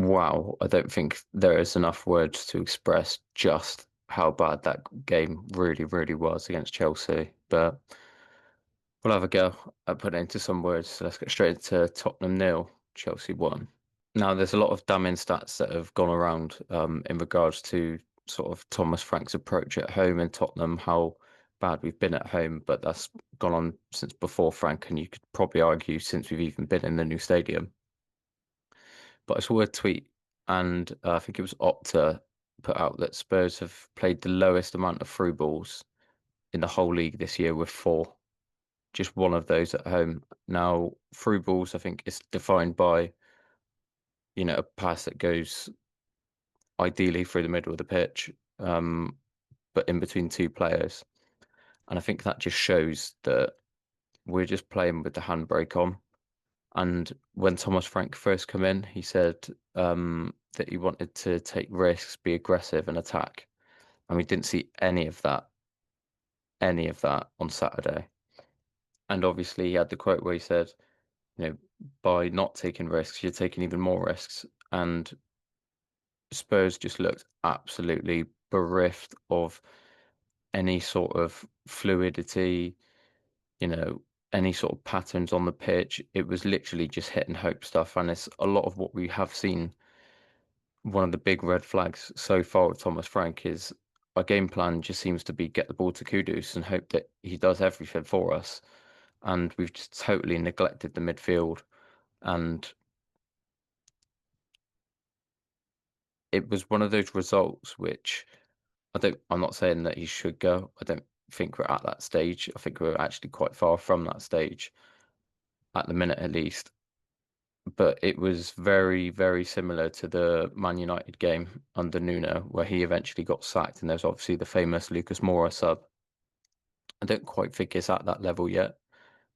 Wow, I don't think there is enough words to express just how bad that game really, really was against Chelsea. But we'll have a go at putting it into some words. So let's get straight into Tottenham nil, Chelsea 1. Now, there's a lot of damning stats that have gone around in regards to sort of Thomas Frank's approach at home in Tottenham, how bad we've been at home, but that's gone on since before Frank, and you could probably argue since we've even been in the new stadium. But I saw a tweet, and I think it was Opta put out that Spurs have played the lowest amount of through balls in the whole league this year with four, just one of those at home. Now, through balls, I think, is defined by, a pass that goes ideally through the middle of the pitch, um, but in between two players. And I think that just shows that we're just playing with the handbrake on. And when Thomas Frank first came in, he said that he wanted to take risks, be aggressive, and attack. And we didn't see any of that on Saturday. And obviously, he had the quote where he said, you know, by not taking risks, you're taking even more risks. And Spurs just looked absolutely bereft of any sort of fluidity, you know, any sort of patterns on the pitch. It was literally just hit and hope stuff. And it's a lot of what we have seen. One of the big red flags so far with Thomas Frank is our game plan just seems to be get the ball to Kudus and hope that he does everything for us. And we've just totally neglected the midfield. And it was one of those results which I'm not saying that he should go. I don't think we're at that stage. I think we're actually quite far from that stage at the minute at least. But it was very, very similar to the Man United game under Nuno, where he eventually got sacked, and there's obviously the famous Lucas Moura sub. I don't quite think it's at that level yet,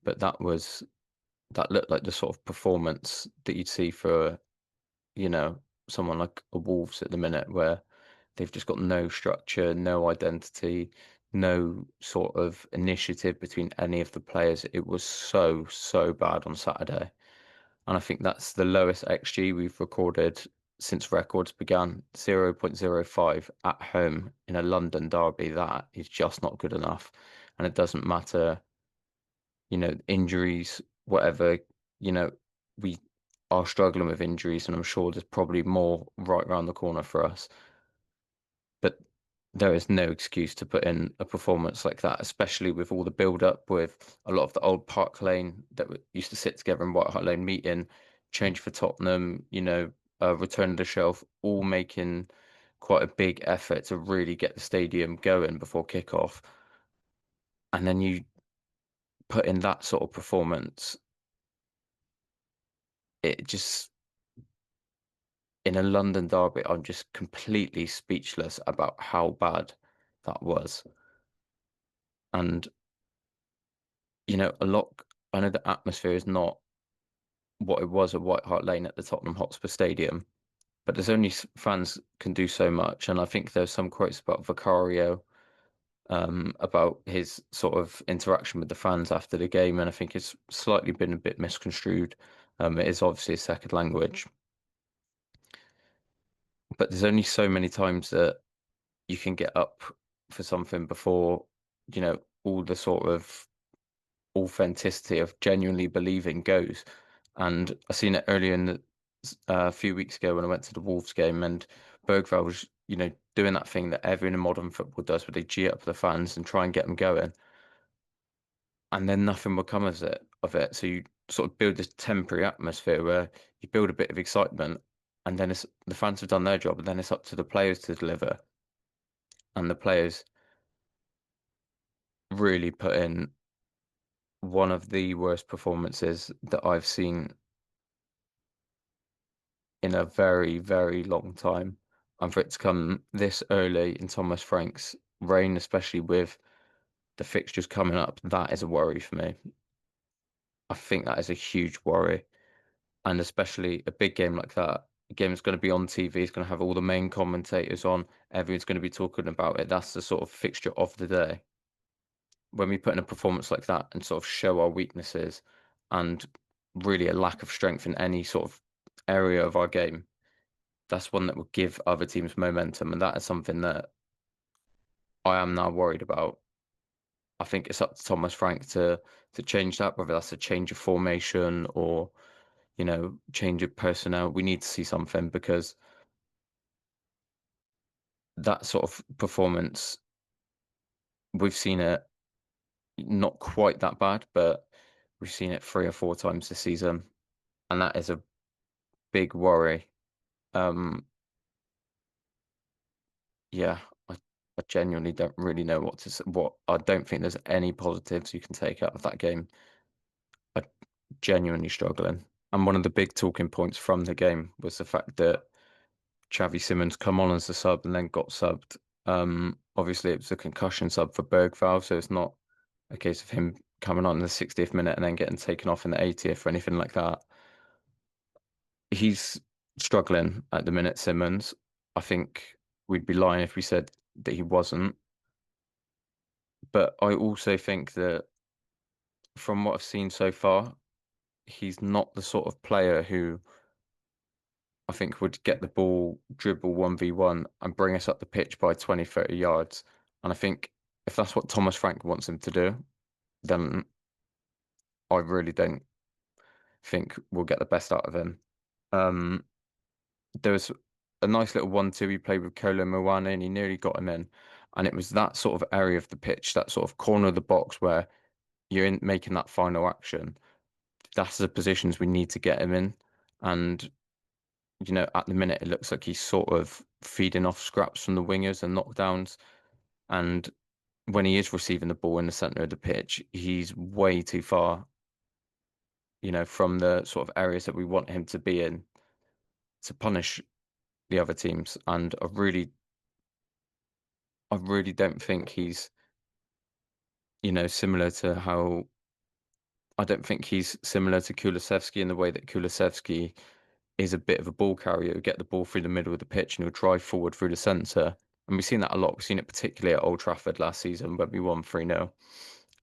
but that looked like the sort of performance that you'd see for, you know, someone like a Wolves at the minute, where they've just got no structure, no identity, no sort of initiative between any of the players. It was so, so bad on Saturday. And I think that's the lowest XG we've recorded since records began, 0.05 at home in a London derby. That is just not good enough. And it doesn't matter, injuries, whatever, you know, we are struggling with injuries, and I'm sure there's probably more right around the corner for us. But there is no excuse to put in a performance like that, especially with all the build up with a lot of the old Park Lane that used to sit together in White Hart Lane meeting, change for Tottenham, return to the shelf, all making quite a big effort to really get the stadium going before kickoff. And then you put in that sort of performance, it just in a London derby, I'm just completely speechless about how bad that was. And a lot. I know the atmosphere is not what it was at White Hart Lane at the Tottenham Hotspur Stadium, but there's only fans can do so much. And I think there's some quotes about Vicario, about his sort of interaction with the fans after the game, and I think it's slightly been a bit misconstrued. It is obviously a second language, but there's only so many times that you can get up for something before, all the sort of authenticity of genuinely believing goes. And I seen it earlier in a few weeks ago when I went to the Wolves game, and Bergvall was, doing that thing that everyone in modern football does, where they G up the fans and try and get them going, and then nothing will come of it. So you sort of build this temporary atmosphere where you build a bit of excitement, and then the fans have done their job, and then it's up to the players to deliver, and the players really put in one of the worst performances that I've seen in a very, very long time. And for it to come this early in Thomas Frank's reign, especially with the fixtures coming up, that is a worry for me. I think that is a huge worry. And especially a big game like that, a game that's going to be on TV, it's going to have all the main commentators on, everyone's going to be talking about it. That's the sort of fixture of the day. When we put in a performance like that and sort of show our weaknesses and really a lack of strength in any sort of area of our game, that's one that will give other teams momentum, and that is something that I am now worried about. I think it's up to Thomas Frank to change that, whether that's a change of formation or, change of personnel. We need to see something because that sort of performance, we've seen it not quite that bad, but we've seen it 3 or 4 times this season, and that is a big worry. Um, yeah, I genuinely don't really know what to say. What I don't think there's any positives you can take out of that game. I genuinely struggling. And one of the big talking points from the game was the fact that Xavi Simons come on as a sub and then got subbed. Obviously it was a concussion sub for Bergval, so it's not a case of him coming on in the 60th minute and then getting taken off in the 80th or anything like that. He's struggling at the minute, Simmons. I think we'd be lying if we said that he wasn't. But I also think that from what I've seen so far, he's not the sort of player who I think would get the ball, dribble 1v1 and bring us up the pitch by 20, 30 yards. And I think if that's what Thomas Frank wants him to do, then I really don't think we'll get the best out of him. Um, there was a nice little 1-2 he played with Kolo Muani and he nearly got him in. And it was that sort of area of the pitch, that sort of corner of the box where you're in making that final action. That's the positions we need to get him in. And at the minute, it looks like he's sort of feeding off scraps from the wingers and knockdowns. And when he is receiving the ball in the center of the pitch, he's way too far, from the sort of areas that we want him to be in to punish the other teams. And I really don't think he's, similar to how I don't think he's similar to Kulusevski in the way that Kulusevski is a bit of a ball carrier. He'll get the ball through the middle of the pitch and he'll drive forward through the centre. And we've seen that a lot. We've seen it particularly at Old Trafford last season when we won 3-0.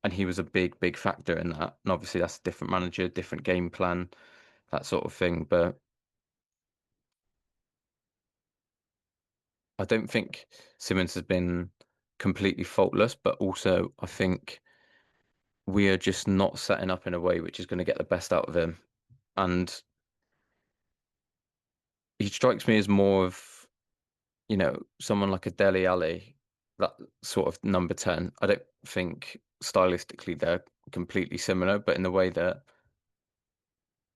And he was a big, big factor in that. And obviously that's a different manager, different game plan, that sort of thing. But I don't think Simmons has been completely faultless, but also I think we are just not setting up in a way which is going to get the best out of him. And he strikes me as more of someone like a Dele Alli, that sort of number 10. I don't think stylistically they're completely similar, but in the way that,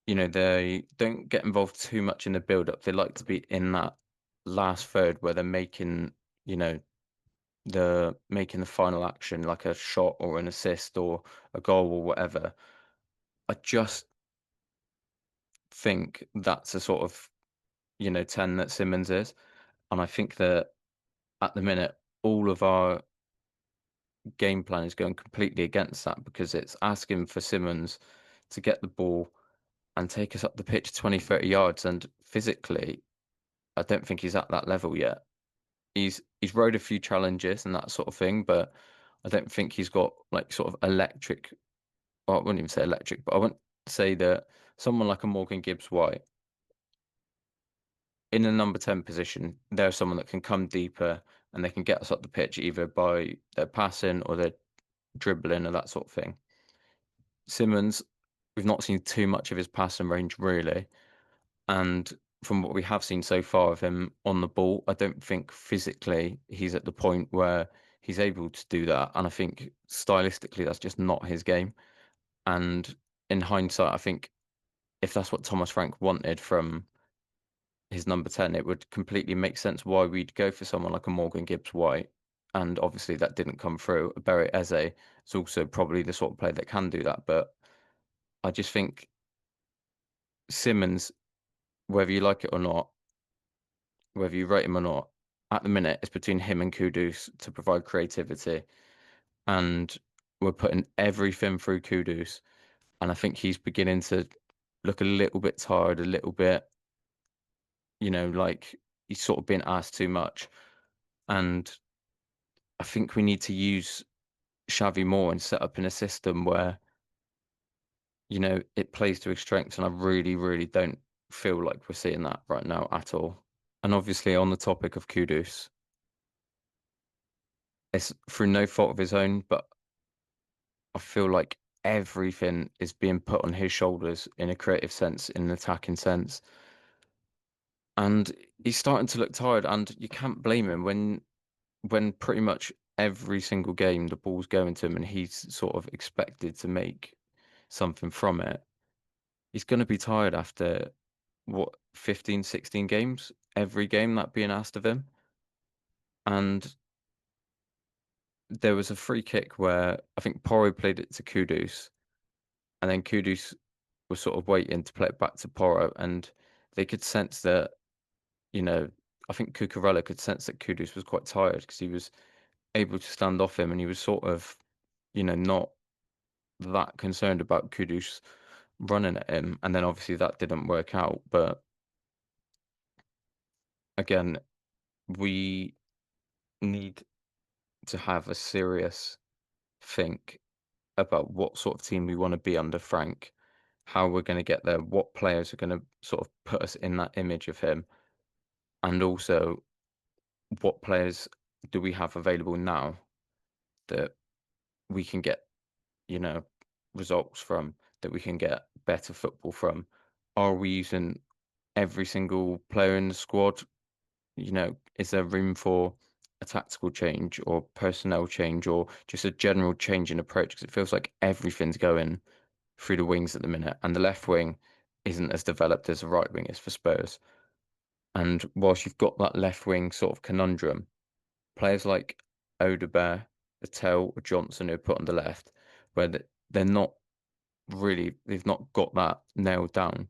they don't get involved too much in the build-up. They like to be in that last third where they're making, you know, making the final action, like a shot or an assist or a goal or whatever. I just think that's a sort of, 10 that Simmons is. And I think that at the minute, all of our game plan is going completely against that because it's asking for Simmons to get the ball and take us up the pitch 20, 30 yards. And physically, I don't think he's at that level yet. He's rode a few challenges and that sort of thing, but I don't think he's got like sort of electric, well, I wouldn't even say electric, but I wouldn't say that someone like a Morgan Gibbs White in the number 10 position, there's someone that can come deeper and they can get us up the pitch either by their passing or their dribbling or that sort of thing. Simmons, we've not seen too much of his passing range really. And from what we have seen so far of him on the ball, I don't think physically he's at the point where he's able to do that. And I think stylistically, that's just not his game. And in hindsight, I think if that's what Thomas Frank wanted from his number 10, it would completely make sense why we'd go for someone like a Morgan Gibbs White. And obviously that didn't come through. Barry Eze is also probably the sort of player that can do that. But I just think Simmons, whether you like it or not, whether you rate him or not, at the minute it's between him and Kudus to provide creativity. And we're putting everything through Kudus. And I think he's beginning to look a little bit tired, a little bit, like he's sort of been asked too much. And I think we need to use Xavi more and set up in a system where, it plays to his strengths. And I really, really don't feel like we're seeing that right now at all. And obviously, on the topic of Kudus, it's through no fault of his own, but I feel like everything is being put on his shoulders in a creative sense, in an attacking sense. And he's starting to look tired, and you can't blame him when pretty much every single game the ball's going to him and he's sort of expected to make something from it. He's going to be tired after what 15, 16 games, every game that being asked of him. And there was a free kick where I think Porro played it to Kudus, and then Kudus was sort of waiting to play it back to Porro, and they could sense that, you know, I think Cucurella could sense that Kudus was quite tired because he was able to stand off him and he was sort of, not that concerned about Kudus running at him. And then obviously that didn't work out. But again, we need to have a serious think about what sort of team we want to be under Frank, how we're going to get there, what players are going to sort of put us in that image of him, and also what players do we have available now that we can get, you know, results from, that we can get better football from. Are we using every single player in the squad? Is there room for a tactical change or personnel change or just a general change in approach? Because it feels like everything's going through the wings at the minute, and the left wing isn't as developed as the right wing is for Spurs. And whilst you've got that left wing sort of conundrum, players like Odegaard, Patel, or Johnson who are put on the left, where they're not really, they've not got that nailed down.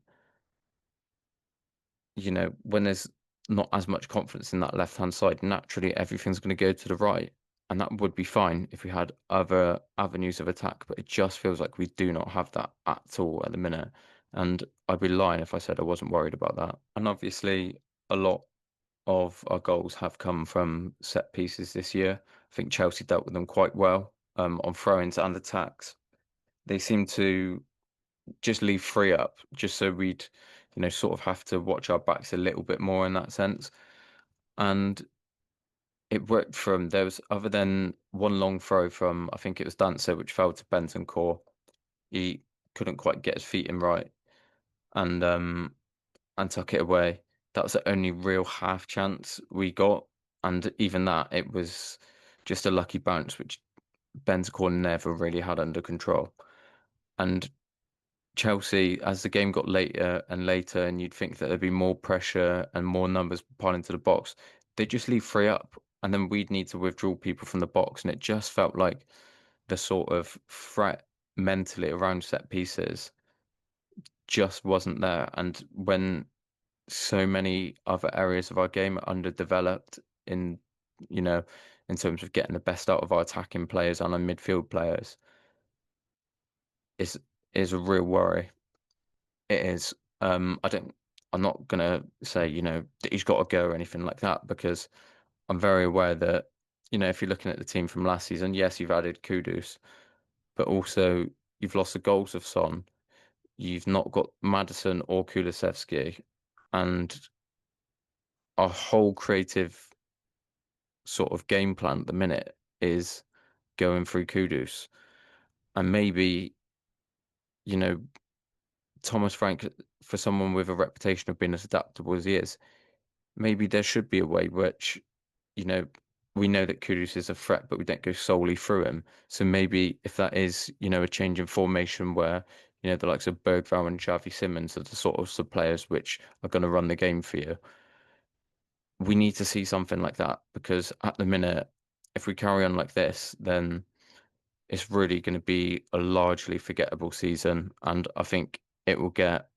When there's not as much confidence in that left-hand side, naturally everything's going to go to the right. And that would be fine if we had other avenues of attack, but it just feels like we do not have that at all at the minute. And I'd be lying if I said I wasn't worried about that. And obviously, a lot of our goals have come from set pieces this year. I think Chelsea dealt with them quite well, on throw-ins and attacks. They seem to just leave free up, just so we'd, sort of have to watch our backs a little bit more in that sense. And it worked from there was other than one long throw from I think it was Dancer, which fell to Bentancur. He couldn't quite get his feet in right and um and took it away. That was the only real half chance we got. And even that, it was just a lucky bounce, which Bentancur never really had under control. And Chelsea, as the game got later and later, and you'd think that there'd be more pressure and more numbers piling into the box, they just leave free up, and then we'd need to withdraw people from the box, and it just felt like the sort of threat mentally around set pieces just wasn't there. And when so many other areas of our game are underdeveloped in, you know, in terms of getting the best out of our attacking players and our midfield players, is is a real worry. It is. I don't. I'm not gonna say, that he's got to go or anything like that because I'm very aware that, if you're looking at the team from last season, yes, you've added Kudus, but also you've lost the goals of Son. You've not got Madison or Kulusevski, and our whole creative sort of game plan at the minute is going through Kudus. And maybe, you know, Thomas Frank, for someone with a reputation of being as adaptable as he is, maybe there should be a way which, you know, we know that Kudus is a threat, but we don't go solely through him. So maybe if that is, a change in formation where, the likes of Bergvall and Xavi Simons are the sort of players which are going to run the game for you, we need to see something like that because at the minute, if we carry on like this, then it's really going to be a largely forgettable season, and I think it will get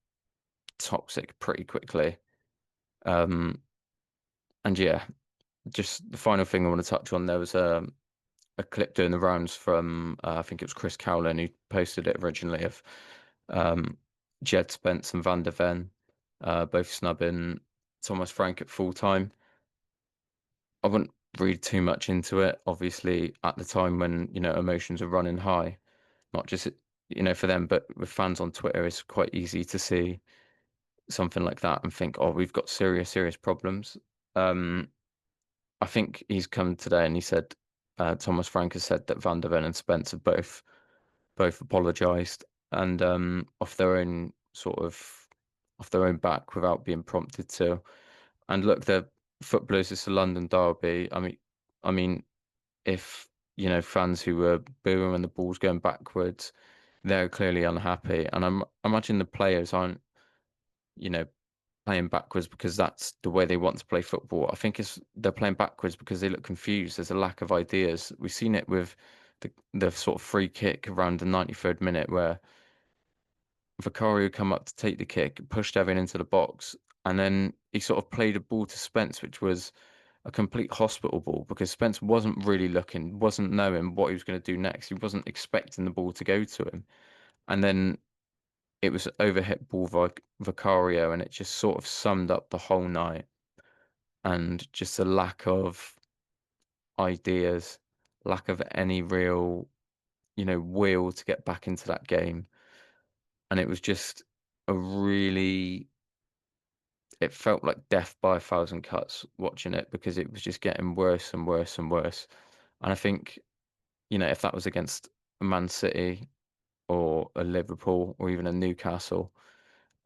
toxic pretty quickly. Um, and yeah, just the final thing I want to touch on, there was a clip doing the rounds from I think it was Chris Cowlin who posted it originally of Jed Spence and Van der Ven both snubbing Thomas Frank at full time. I wouldn't read too much into it. Obviously, at the time when, emotions are running high, not just, for them, but with fans on Twitter, it's quite easy to see something like that and think, oh, we've got serious, serious problems. Um, I think he's come today and he said, Thomas Frank has said that Van der Ven and Spence have both apologised and off their own off their own back without being prompted to. And look, the footballers, it's a London derby. I mean, if fans who were booing when the ball's going backwards, they're clearly unhappy, and I imagine the players aren't you know playing backwards because that's the way they want to play football. I think they're playing backwards because they look confused. There's a lack of ideas. We've seen it with the sort of free kick around the 93rd minute where Vicario come up to take the kick, pushed Evan into the box, and then he sort of played a ball to Spence, which was a complete hospital ball because Spence wasn't really looking, wasn't knowing what he was going to do next. He wasn't expecting the ball to go to him. And then it was overhit ball Vicario, and it just sort of summed up the whole night and just a lack of ideas, lack of any real, will to get back into that game. And it was just a really, it felt like death by a thousand cuts watching it because it was just getting worse and worse and worse. And I think, if that was against a Man City or a Liverpool or even a Newcastle,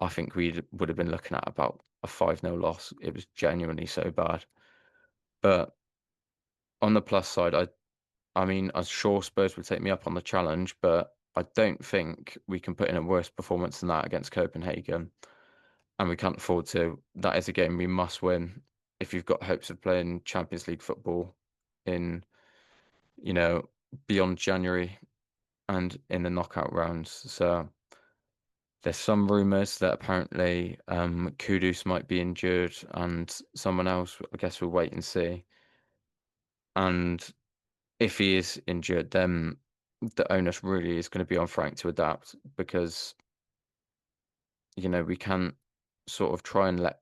I think we would have been looking at about a 5-0 loss. It was genuinely so bad. But on the plus side, I mean, I'm sure Spurs would take me up on the challenge, but I don't think we can put in a worse performance than that against Copenhagen. And we can't afford to. That is a game we must win if you've got hopes of playing Champions League football in, you know, beyond January and in the knockout rounds. So there's some rumours that apparently Kudus might be injured and someone else, I guess we'll wait and see. And if he is injured, then the onus really is going to be on Frank to adapt because, we can't sort of try and let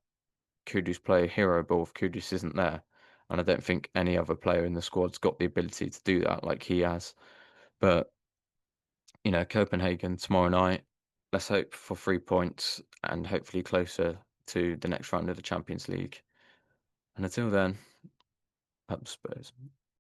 Kudus play hero ball if Kudus isn't there. And I don't think any other player in the squad's got the ability to do that like he has. But, Copenhagen tomorrow night, let's hope for 3 points and hopefully closer to the next round of the Champions League. And until then, up Spurs.